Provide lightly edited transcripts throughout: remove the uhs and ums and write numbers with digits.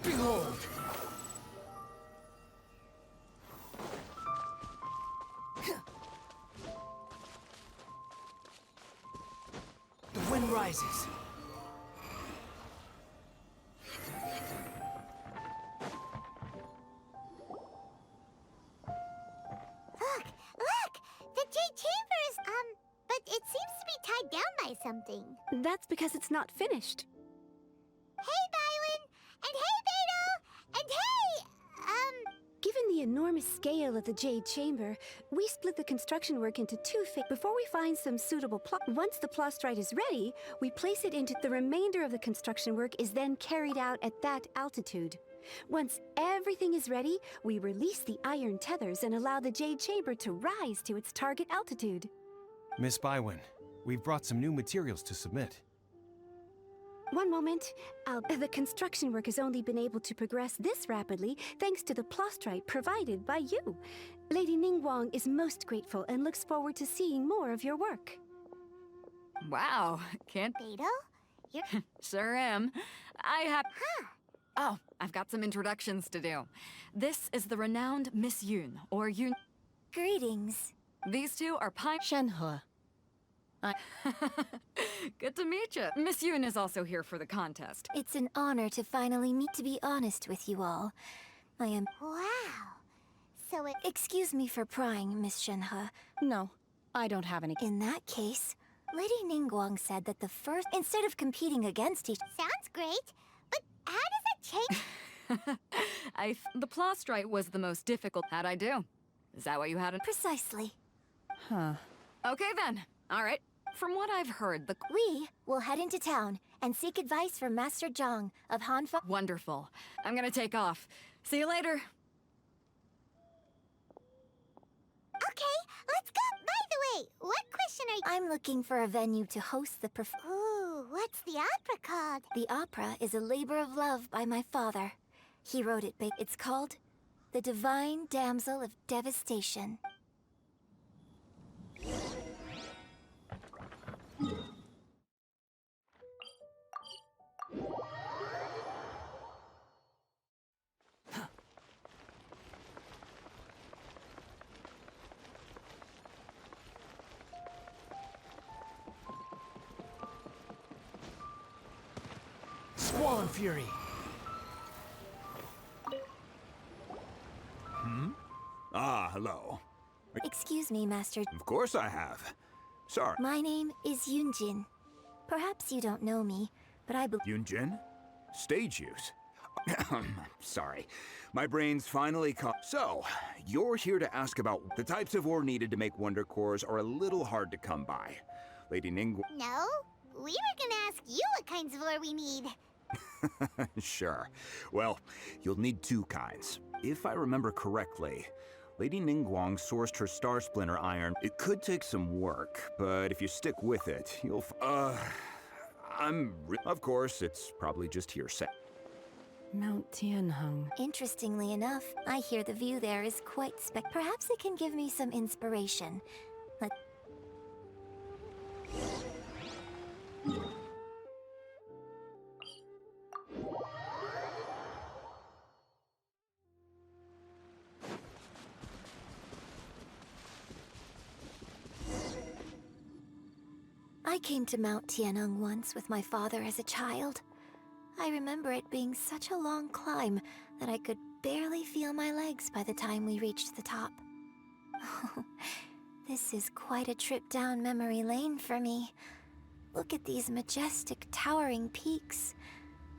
Behold! The wind rises. Look! The Jade Chamber is, but it seems to be tied down by something. That's because it's not finished. Hey, Byron! And hey, Beto! And hey, Given the enormous scale of the Jade Chamber, we split the construction work into two phases. Before we find some suitable plot, once the plastrite is ready, we place it into the remainder of the construction work is then carried out at that altitude. Once everything is ready, we release the iron tethers and allow the Jade Chamber to rise to its target altitude. Miss Bygones, we've brought some new materials to submit. One moment. The construction work has only been able to progress this rapidly thanks to the plastrite provided by you. Lady Ningguang is most grateful and looks forward to seeing more of your work. Wow, can't... Beto? You're... Sure am. I have... Huh. Oh, I've got some introductions to do. This is the renowned Miss Yun, or Yun... Greetings. These two are Shenhe. Good to meet you. Miss Yun is also here for the contest. It's an honor to finally meet. To be honest with you all, I am... Wow. So it... Excuse me for prying, Miss Shenhe. No, I don't have any. In that case, Lady Ningguang said that the first... Instead of competing against each... Sounds great, but how does that change... The plastrite was the most difficult. How'd I do? Is that what you had in... Precisely. Huh. Okay then. All right. From what I've heard, the... We will head into town and seek advice from Master Zhang of Hanfa... Wonderful. I'm gonna take off. See you later. Okay, let's go! By the way, what question are you... I'm looking for a venue to host the Ooh, what's the opera called? The opera is a labor of love by my father. He wrote it, but it's called The Divine Damsel of Devastation. Squall Fury! Ah, hello. Excuse me, Master. Of course I have. Sorry. My name is Yunjin. Perhaps you don't know me, but I believe... Yunjin? Stage use? Sorry. My brain's finally caught. So, you're here to ask about the types of ore needed to wonder cores are a little hard to come by. Lady Ningguang... No, we were gonna ask you what kinds of ore we need. Sure. Well, you'll need two kinds. If I remember correctly, Lady Ningguang sourced her Starsplinter Iron. It could take some work, but if you stick with it, you'll of course, it's probably just hearsay. Mount Tianheng. Interestingly enough, I hear the view there is quite Perhaps it can give me some inspiration. I came to Mount Tianheng once with my father as a child. I remember it being such a long climb that I could barely feel my legs by the time we reached the top. This is quite a trip down memory lane for me. Look at these majestic, towering peaks.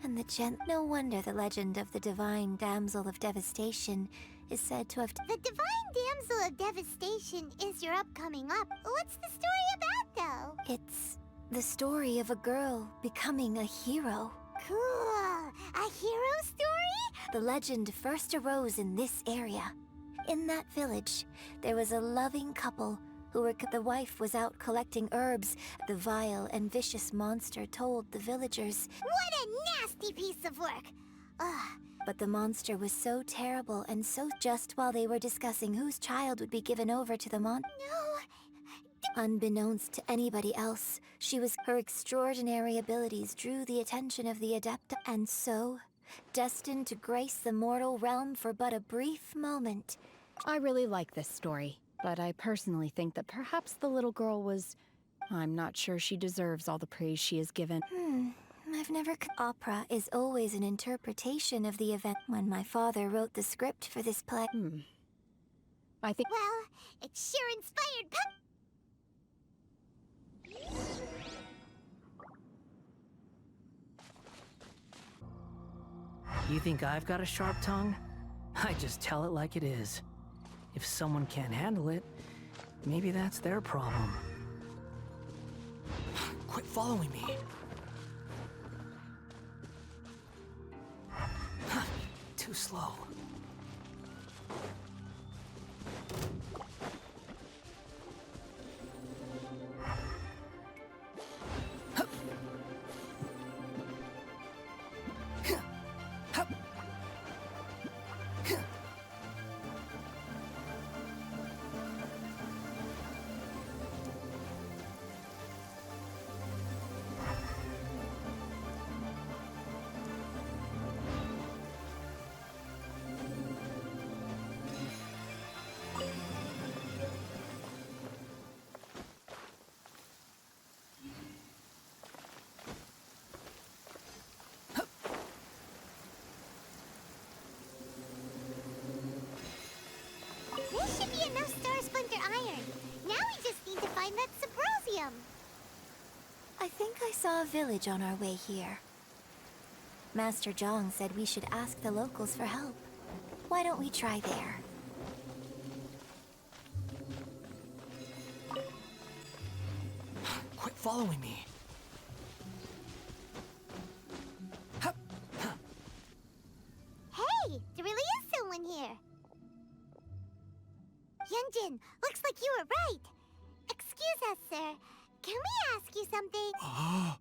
And no wonder the legend of the Divine Damsel of Devastation is said to have... The Divine Damsel of Devastation is your upcoming op. What's the story about, though? It's The story of a girl becoming a hero. Cool. A hero story? The legend first arose in this area. In that village, there was a loving couple who were the wife was out collecting herbs. The vile and vicious monster told the villagers. What a nasty piece of work. Ugh. But the monster was so terrible and so just while they were discussing whose child would be given over to the No. Unbeknownst to anybody else, her extraordinary abilities drew the attention of the Adepti, and so, destined to grace the mortal realm for but a brief moment. I really like this story, but I personally think that perhaps the little girl was... I'm not sure she deserves all the praise she is given. I've never... Opera is always an interpretation of the event. When my father wrote the script for this play... I think... Well, it sure inspired You think I've got a sharp tongue? I just tell it like it is. If someone can't handle it, maybe that's their problem. Quit following me. Too slow. There should be enough Starsplinter Iron. Now we just need to find that Subrosium. I think I saw a village on our way here. Master Zhang said we should ask the locals for help. Why don't we try there? Quit following me. Hey, there really is someone here. Yunjin, looks like you were right. Excuse us, sir. Can we ask you something? Huh.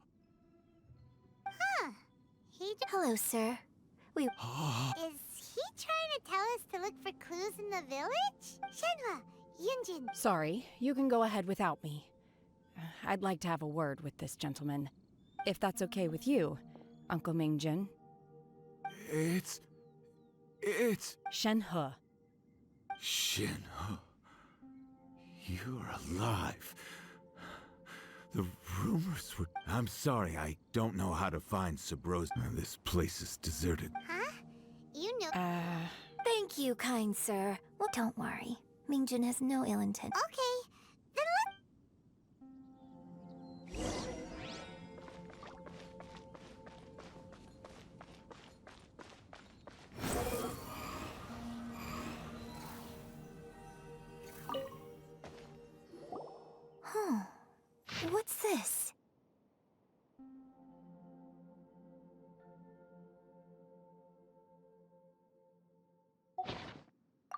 Hello, sir. Is he trying to tell us to look for clues in the village? Shenhua, Yunjin. Sorry, you can go ahead without me. I'd like to have a word with this gentleman. If that's okay with you, Uncle Mingjin. It's... Shenhe. Shenhe. You're alive. The rumors were... I'm sorry, I don't know how to find Subrosium. This place is deserted. Huh? You know... Thank you, kind sir. Well, don't worry. Mingjin has no ill intent. Okay, then What's this?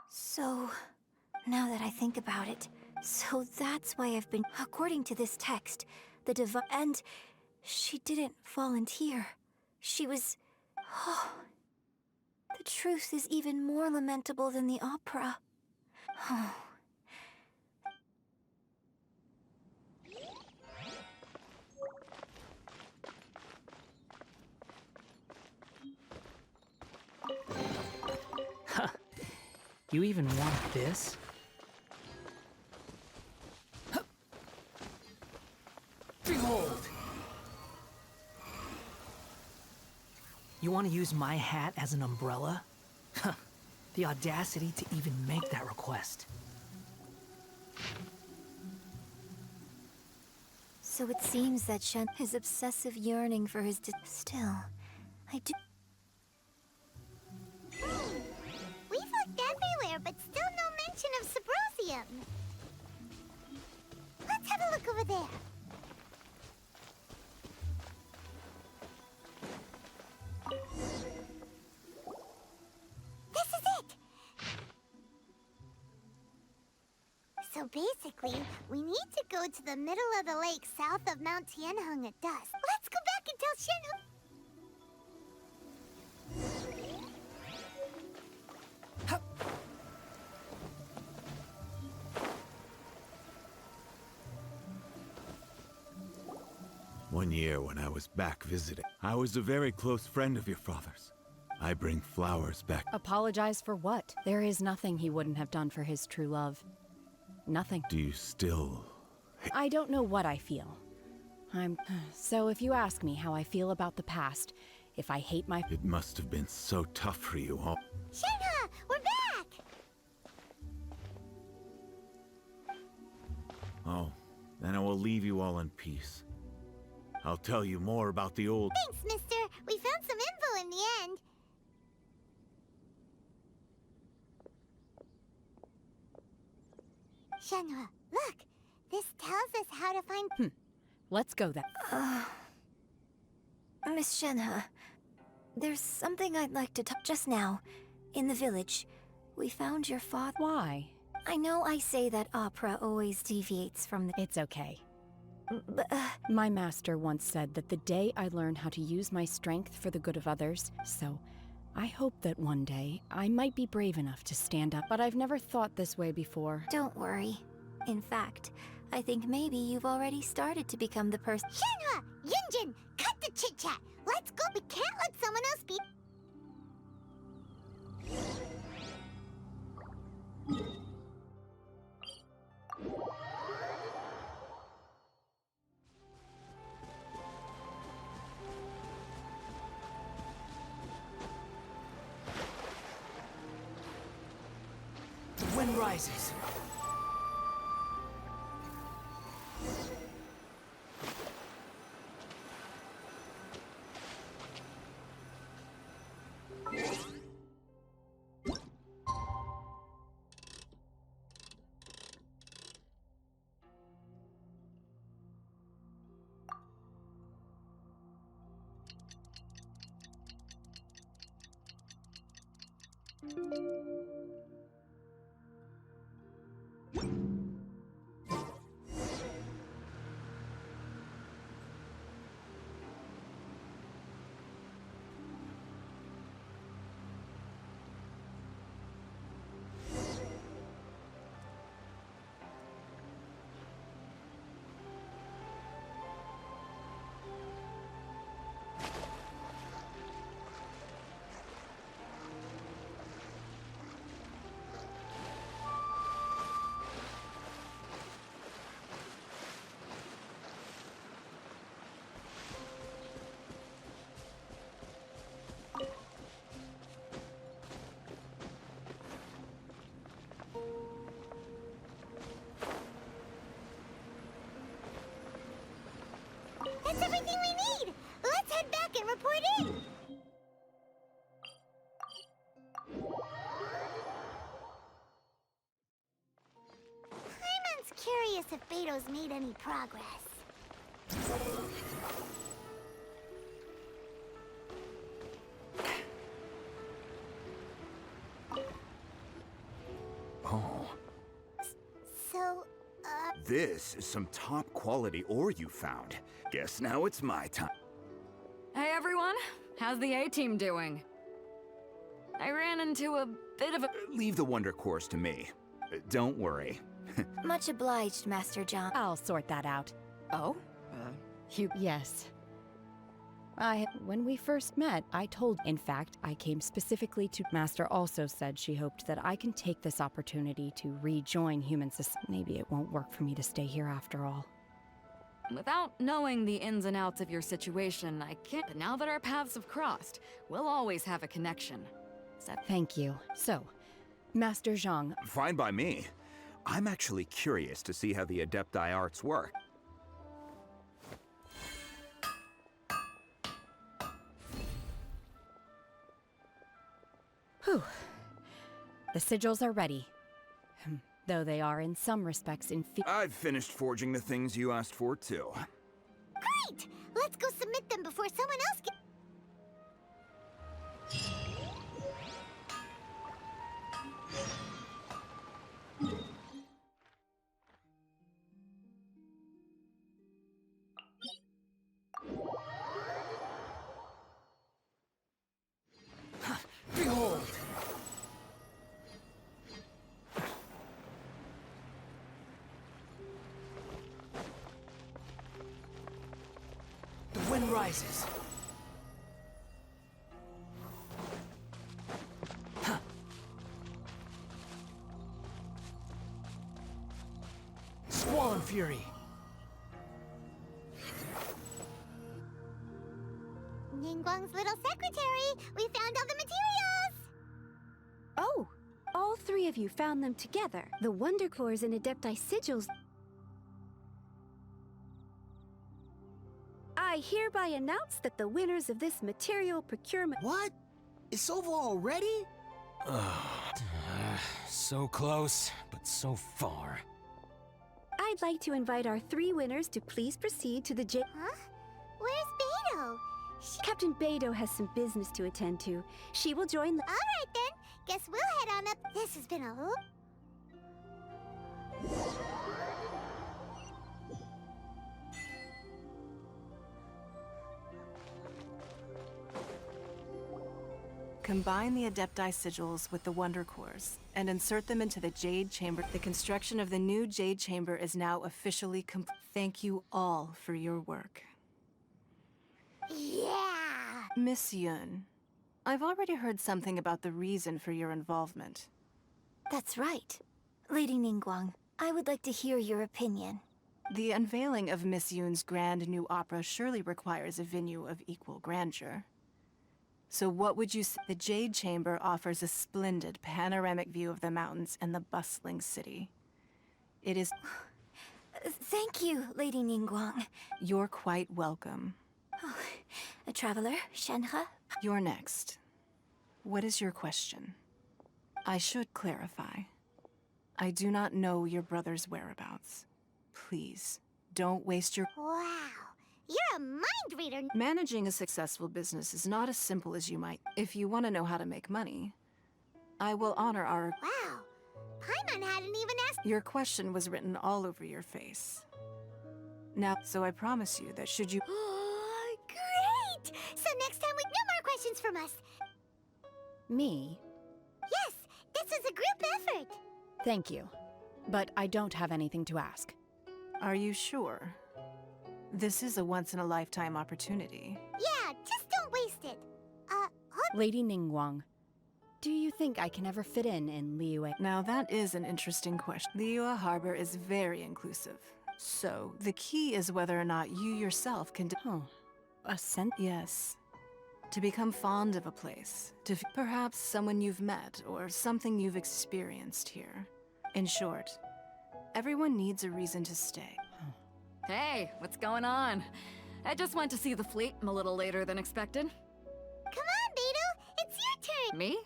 So, now that I think about it, so that's why I've been... According to this text, the divine... And she didn't volunteer. She was... Oh, the truth is even more lamentable than the opera. Oh. You even want this? Behold! You want to use my hat as an umbrella? The audacity to even make that request. So it seems that his obsessive yearning for his still, I do... we've looked everywhere, but still no mention of Subrosium. Let's have a look over there. So basically, we need to go to the middle of the lake south of Mount Tianheng at dusk. Let's go back and tell Shenhe. One year when I was back visiting, I was a very close friend of your father's. I bring flowers back. Apologize for what? There is nothing he wouldn't have done for his true love. Nothing. Do you still... I don't know what I feel. So if you ask me how I feel about the past, if I hate my... It must have been so tough for you all. Shenhe, we're back! Oh, then I will leave you all in peace. I'll tell you more about the old... Thanks, mister. We found some info in the end. Shenhe, look. This tells us how to find... Let's go then. Miss Shenhe, there's something I'd like to talk just now. In the village, we found your father. Why? I know I say that opera always deviates from the... It's okay. But, My master once said that the day I learn how to use my strength for the good of others, so I hope that one day I might be brave enough to stand up, but I've never thought this way before. don't worry. In fact, I think maybe you've already started to become the person... Shenhe! Yunjin! Cut the chit-chat! Let's go! We can't let someone else be... The wind rises. That's everything we need! Let's head back and report in! Paimon's curious if Beto's made any progress. Oh, So, this is some top quality ore you found. Guess now it's my time. Hey everyone, how's the A-team doing? I ran into a bit of a... Leave the wonder course to me. Don't worry. Much obliged, Master Zhang. I'll sort that out. Oh? Yes. When we first met, I told... In fact, I came specifically to... Master also said she hoped that I can take this opportunity to rejoin human society. Maybe it won't work for me to stay here after all. Without knowing the ins and outs of your situation, I can't... But now that our paths have crossed, we'll always have a connection. Thank you. So, Master Zhang... Fine by me. I'm actually curious to see how the Adepti arts work. Whew. The sigils are ready. Though they are in some respects I've finished forging the things you asked for, too. great! Let's go submit them before someone else gets... wind rises. Huh. Squall Fury. Ningguang's little secretary! We found all the materials! Oh, all three of you found them together. The Wonder Cores and Adepti Sigils. I hereby announce that the winners of this material procurement— What? It's over already? So close, but so far. I'd like to invite our three winners to please proceed to the Huh? Where's Beidou? Captain Beidou has some business to attend to. She will join the— Alright then. Guess we'll head on up. This has been a Combine the Adepti Sigils with the Wonder Cores and insert them into the Jade Chamber. The construction of the new Jade Chamber is now officially complete. Thank you all for your work. Yeah! Miss Yun, I've already heard something about the reason for your involvement. That's right. Lady Ningguang, I would like to hear your opinion. The unveiling of Miss Yun's grand new opera surely requires a venue of equal grandeur. So what would you say? The Jade Chamber offers a splendid panoramic view of the mountains and the bustling city. It is... Thank you, Lady Ningguang. You're quite welcome. Oh, a traveler, Shenhe? You're next. What is your question? I should clarify. I do not know your brother's whereabouts. Please, don't waste your... Wow! You're a mind reader! Managing a successful business is not as simple as you might. If you want to know how to make money, I will honor our... Wow! Paimon hadn't even asked... Your question was written all over your face. Now, so I promise you that should you... Great! So next time no more questions from us. Me? Yes, this is a group effort. Thank you. But I don't have anything to ask. Are you sure? This is a once-in-a-lifetime opportunity. Yeah, just don't waste it. Lady Ningguang, do you think I can ever fit in Liyue? Now that is an interesting question. Liyue Harbor is very inclusive. So, the key is whether or not you yourself can... Oh, a scent? Yes. To become fond of a place. Perhaps someone you've met, or something you've experienced here. In short, everyone needs a reason to stay. Hey, what's going on? I just went to see the fleet. I'm a little later than expected. Come on, Beidou! It's your turn! Me?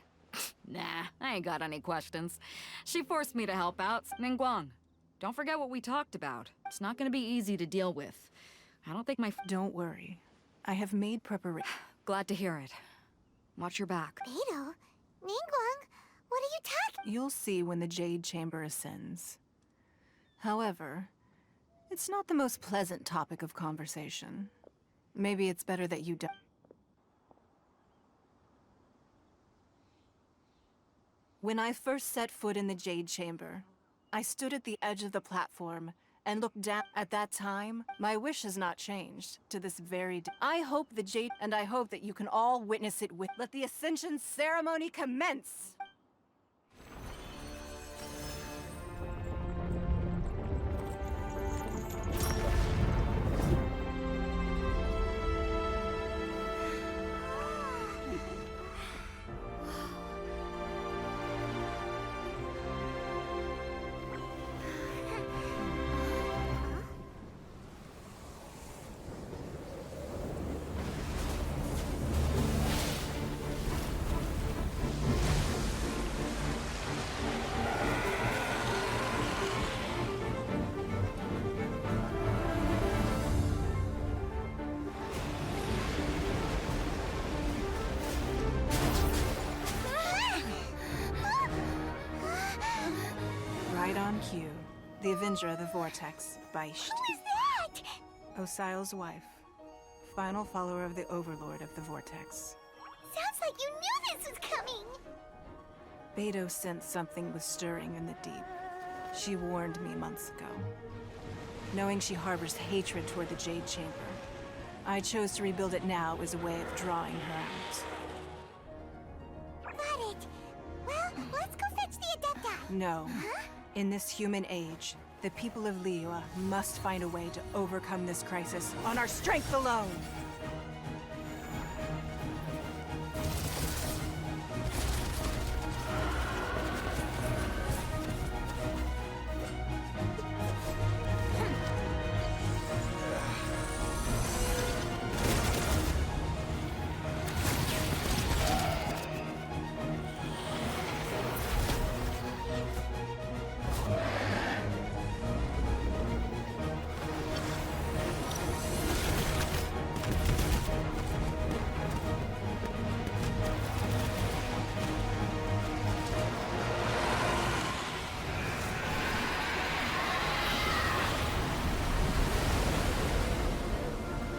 Nah, I ain't got any questions. She forced me to help out. Ningguang, don't forget what we talked about. It's not gonna be easy to deal with. I don't think my... Don't worry. I have made preparation. Glad to hear it. Watch your back. Beidou? Ningguang? What are you talking... You'll see when the Jade Chamber ascends. However, it's not the most pleasant topic of conversation. Maybe it's better that you don't. When I first set foot in the Jade Chamber, I stood at the edge of the platform and looked down. At that time, my wish has not changed to this very day. I hope the Jade, and I hope that you can all witness it with. Let the Ascension ceremony commence! Right on cue. The Avenger of the Vortex, Beisht. Who is that? Osial's wife. Final follower of the Overlord of the Vortex. Sounds like you knew this was coming! Beidou sensed something was stirring in the deep. She warned me months ago. Knowing she harbors hatred toward the Jade Chamber, I chose to rebuild it now as a way of drawing her out. Got it. Well, let's go fetch the Adepti. No. In this human age, the people of Liyue must find a way to overcome this crisis on our strength alone.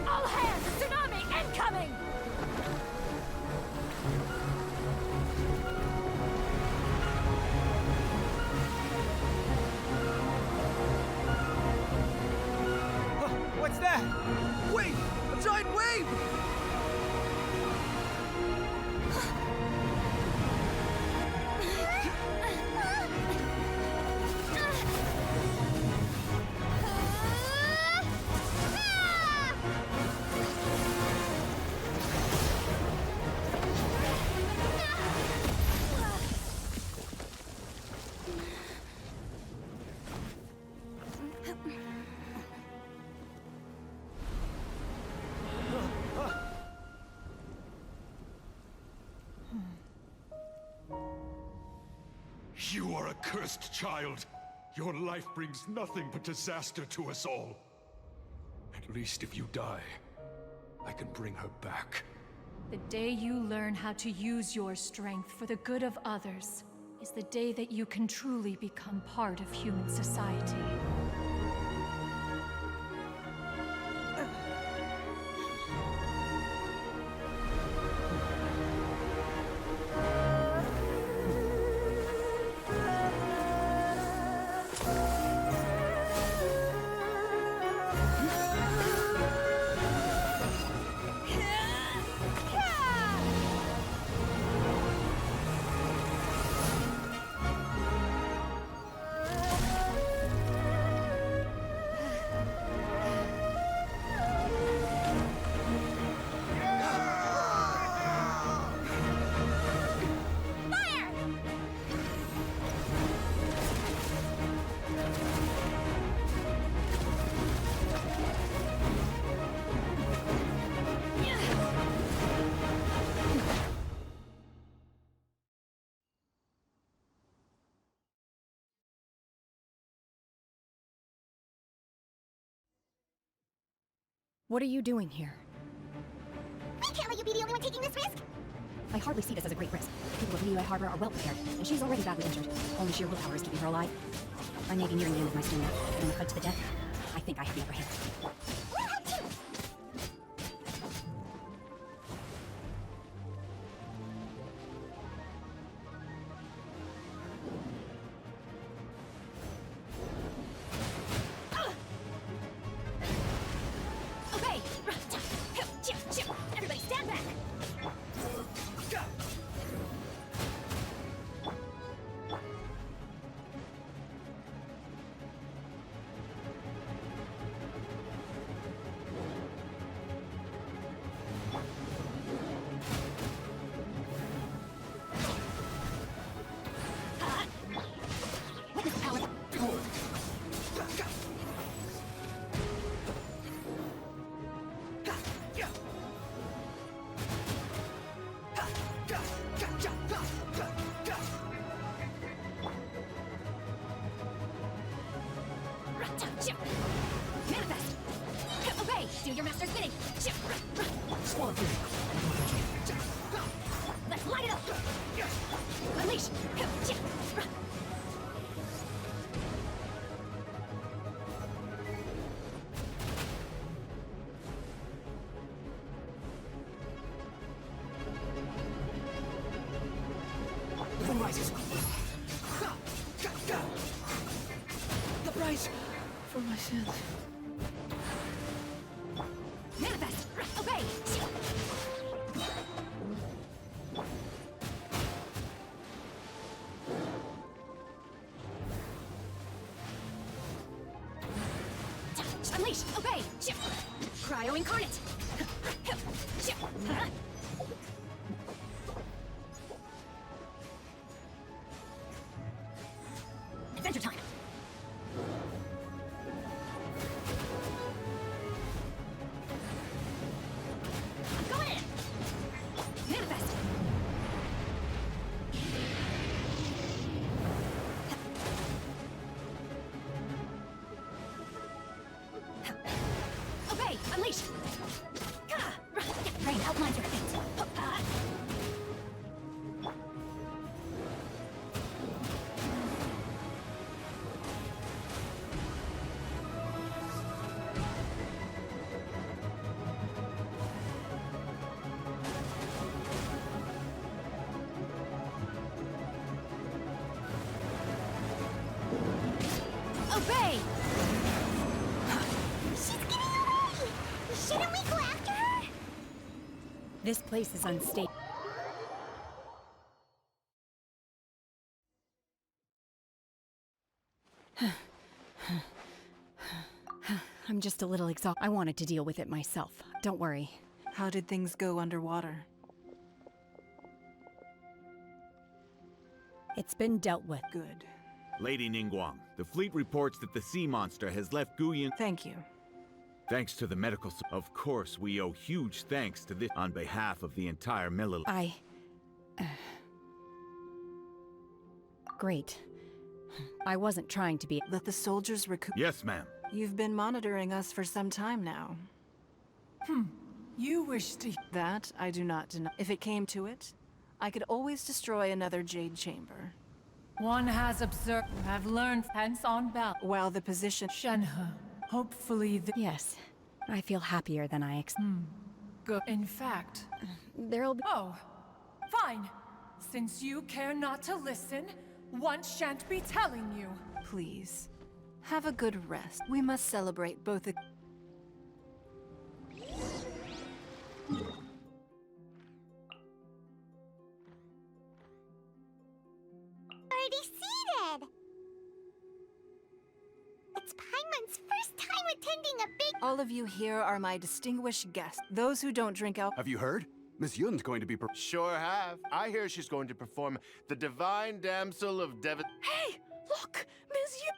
All hands! Tsunami incoming! What's that? Wait! A giant wave! You are a cursed child. Your life brings nothing but disaster to us all. At least if you die, I can bring her back. The day you learn how to use your strength for the good of others is the day that you can truly become part of human society. What are you doing here? We can't let you be the only one taking this risk. I hardly see this as a great risk. The people of Liyue Harbor are well prepared, and she's already badly injured. Only sheer willpower is keeping her alive. I may be nearing the end of my stamina, but in the fight to the death, I think I have the upper hand. We'll have to. Okay! Everybody stand back! Witness power! Manifest! Obey! Do your master's bidding! Let's light it up! Unleash! The moon rises. The price for my sins. Manifest! Unleash! Obey! Cryo incarnate! Adventure time! I'm going in! Manifest! Obey! Unleash! Rain outlines your feet. Obey! She's getting away! Shouldn't we go after her? This place is unstable. I'm just a little exhausted. I wanted to deal with it myself. Don't worry. How did things go underwater? It's been dealt with. Good. Lady Ningguang, the fleet reports that the sea monster has left Guyan. Thank you. Thanks to the medical Of course, we owe huge thanks to this on behalf of the entire Great. I wasn't trying to be. Let the soldiers recoup. Yes, ma'am. You've been monitoring us for some time now. You wish to... That I do not deny. If it came to it, I could always destroy another Jade Chamber. One has observed, have learned hence on bell. While the position... Shenhe, hopefully the... Yes. I feel happier than I Good. In fact... There'll be... Oh, fine. Since you care not to listen, one shan't be telling you. Please, have a good rest. We must celebrate both the... Already seated! It's Paimon's first time attending a big... All of you here are my distinguished guests. Those who don't drink alcohol... Have you heard? Miss Yun's going to be... Sure have. I hear she's going to perform the Divine Damsel of Hey! Look! Ms. Yu...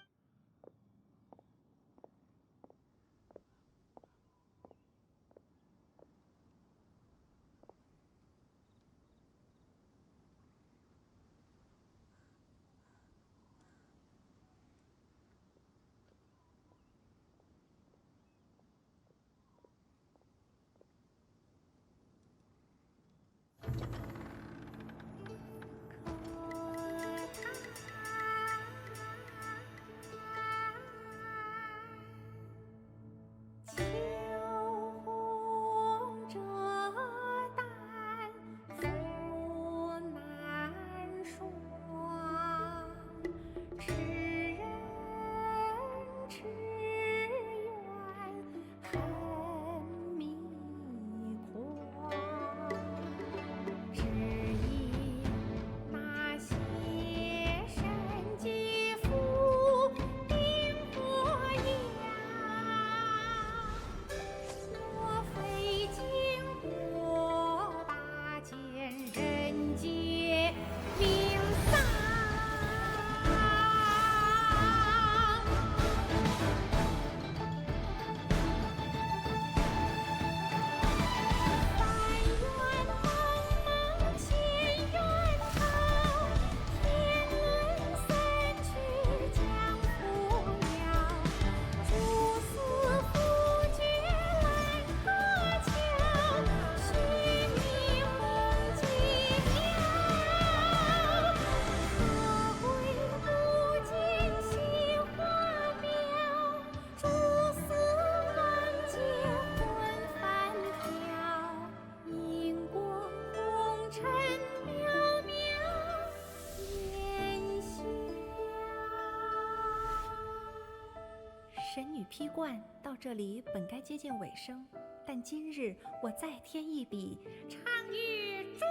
神女披冠到这里本该接近尾声，但今日我再添一笔，唱与诸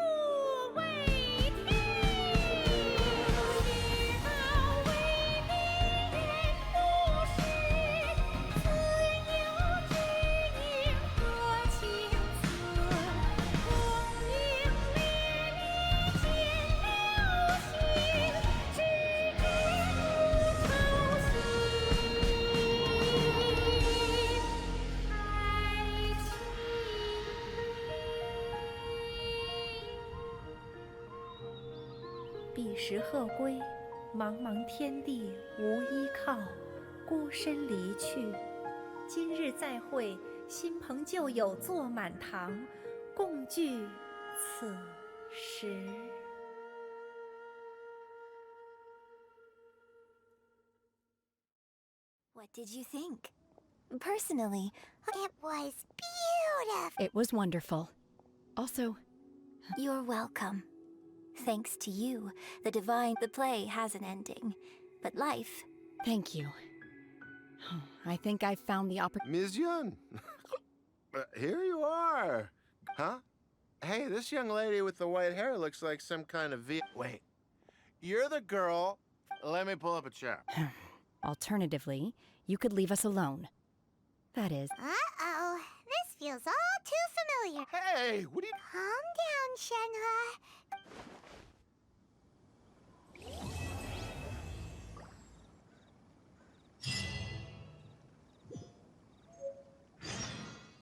位听。世道为民人不识，自有彼时鹤归，茫茫天地无依靠，孤身离去。今日再会，新朋旧友坐满堂，共聚此时。What did you think? Personally, It was beautiful. It was wonderful. Also, you're welcome. Thanks to you, the play has an ending. But life... Thank you. I think I found the Ms. Yun! Here you are! Huh? Hey, this young lady with the white hair looks like some kind of Wait. You're the girl... Let me pull up a chair. Alternatively, you could leave us alone. That is... Uh-oh. This feels all too familiar. Hey, what are you... Calm